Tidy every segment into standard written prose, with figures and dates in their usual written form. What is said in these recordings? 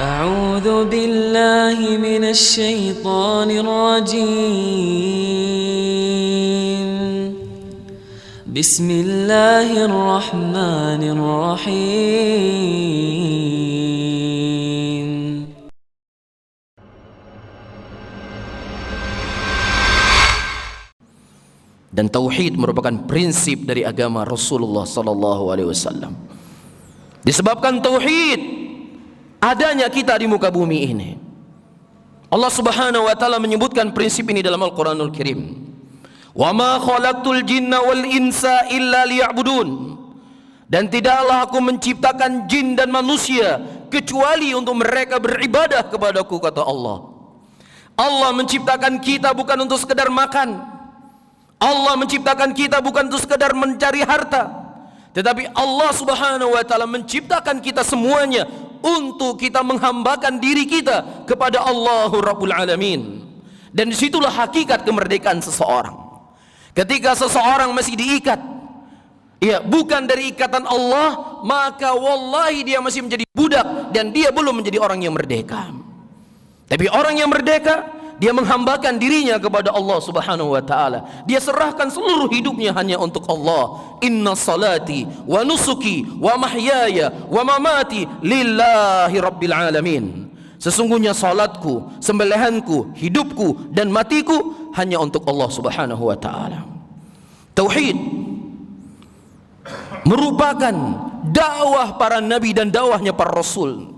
أعوذ بالله من الشيطان الرجيم. بسم الله الرحمن الرحيم. Dan tauhid merupakan prinsip dari agama Rasulullah sallallahu alaihi wasallam. Disebabkan tauhid adanya kita di muka bumi ini, Allah Subhanahu wa taala menyebutkan prinsip ini dalam Al-Qur'anul Karim. Wa ma khalaqtul jinna wal insa illa liya'budun. Dan tidaklah aku menciptakan jin dan manusia kecuali untuk mereka beribadah kepadaku, kata Allah. Allah menciptakan kita bukan untuk sekedar makan. Allah menciptakan kita bukan untuk sekedar mencari harta, tetapi Allah Subhanahu wa taala menciptakan kita semuanya untuk kita menghambakan diri kita kepada Allahu Rabbul Alamin. Dan disitulah hakikat kemerdekaan seseorang. Ketika seseorang masih diikat, ya, bukan dari ikatan Allah, maka wallahi dia masih menjadi budak dan dia belum menjadi orang yang merdeka. Tapi orang yang merdeka, dia menghambakan dirinya kepada Allah Subhanahu wa taala. Dia serahkan seluruh hidupnya hanya untuk Allah. Inna salati wa nusuki wa mahyaya wa mamati lillahi rabbil alamin. Sesungguhnya salatku, sembelihanku, hidupku dan matiku hanya untuk Allah Subhanahu wa taala. Tauhid merupakan dakwah para nabi dan dakwahnya para rasul.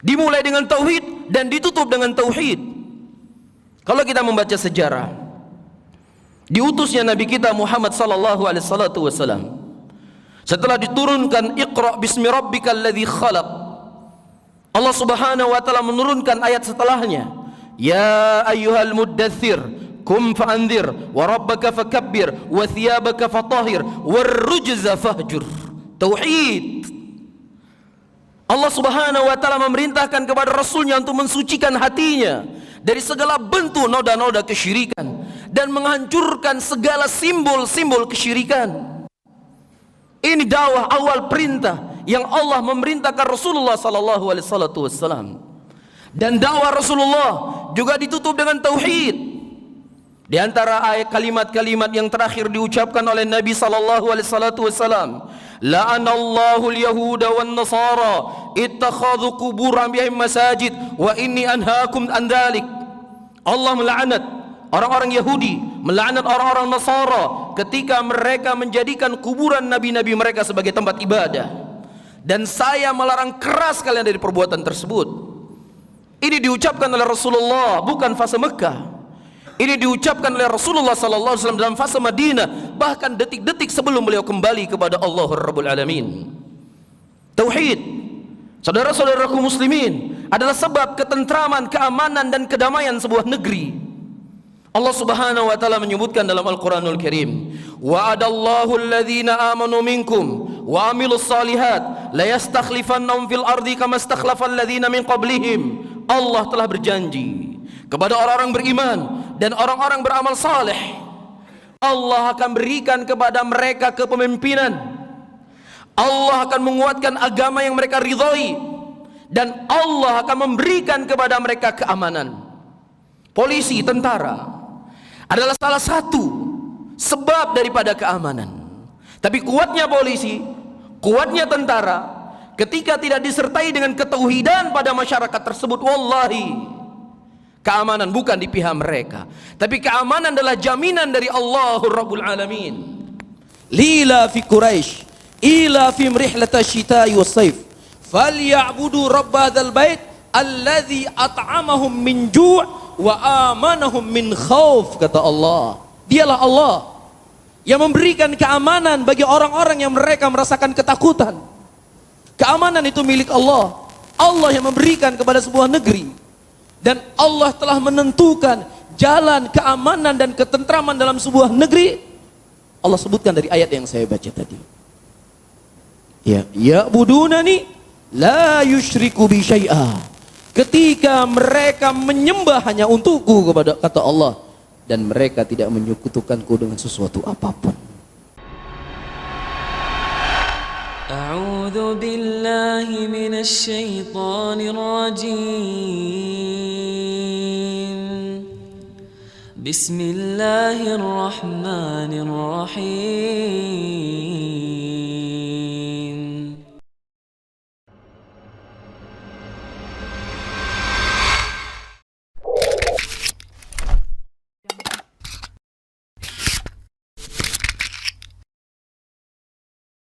Dimulai dengan tauhid dan ditutup dengan tauhid. Kalau kita membaca sejarah diutusnya Nabi kita Muhammad sallallahu alaihi wasallam, setelah diturunkan Iqra bismi rabbikal ladzi khalaq, Allah Subhanahu wa taala menurunkan ayat setelahnya, ya ayyuhal muddatsir kum fa'anzir wa rabbaka fakabbir wa thiyabaka fatahhir warrujza fahjur. Tauhid. Allah Subhanahu wa taala memerintahkan kepada rasulnya untuk mensucikan hatinya dari segala bentuk noda-noda kesyirikan dan menghancurkan segala simbol-simbol kesyirikan. Ini dakwah awal perintah yang Allah memerintahkan Rasulullah sallallahu alaihi wasallam. Dan dakwah Rasulullah juga ditutup dengan tauhid. Di antara ayat kalimat-kalimat yang terakhir diucapkan oleh Nabi sallallahu alaihi wasallam, la'anallahu al-yahuda wan nasara ittakhadhu qubur anbiya'ihim masajid wa inni anhaakum an dzalik. Allah melaknat orang-orang Yahudi, melaknat orang-orang Nasara ketika mereka menjadikan kuburan nabi-nabi mereka sebagai tempat ibadah, dan saya melarang keras kalian dari perbuatan tersebut. Ini diucapkan oleh Rasulullah bukan fase Mekah. Ini diucapkan oleh Rasulullah sallallahu alaihi wasallam dalam fase Madinah, bahkan detik-detik sebelum beliau kembali kepada Allah Rabbul Alamin. Tauhid, saudara-saudaraku muslimin, adalah sebab ketentraman, keamanan dan kedamaian sebuah negeri. Allah Subhanahu wa taala menyebutkan dalam Al-Qur'anul Karim, wa'adallahu alladhina amanu minkum wa amilus salihat la yastakhlifannahum fil ardi kama istakhlafal ladzina min qablihim. Allah telah berjanji kepada orang-orang beriman dan orang-orang beramal saleh, Allah akan berikan kepada mereka kepemimpinan, Allah akan menguatkan agama yang mereka ridhoi, dan Allah akan memberikan kepada mereka keamanan. Polisi, tentara adalah salah satu sebab daripada keamanan. Tapi kuatnya polisi, kuatnya tentara, ketika tidak disertai dengan ketauhidan pada masyarakat tersebut, wallahi keamanan bukan di pihak mereka, tapi keamanan adalah jaminan dari Allah Rabbul Alamin. Lila fi Quraisy ila fi rihlata syita'i was-sayf falyabudu rabb hadzal bait alladzi at'amahum min ju' wa amanahum min khauf, kata Allah. Dialah Allah yang memberikan keamanan bagi orang-orang yang mereka merasakan ketakutan. Keamanan itu milik Allah. Allah yang memberikan kepada sebuah negeri. Dan Allah telah menentukan jalan keamanan dan ketentraman dalam sebuah negeri. Allah sebutkan dari ayat yang saya baca tadi. Ya, ya'budunani la yusyriku bi syai'a. Ketika mereka menyembah hanya untukku, kepada kata Allah, dan mereka tidak menyekutukanku dengan sesuatu apapun. أعوذ بالله من الشيطان الرجيم بسم الله الرحمن الرحيم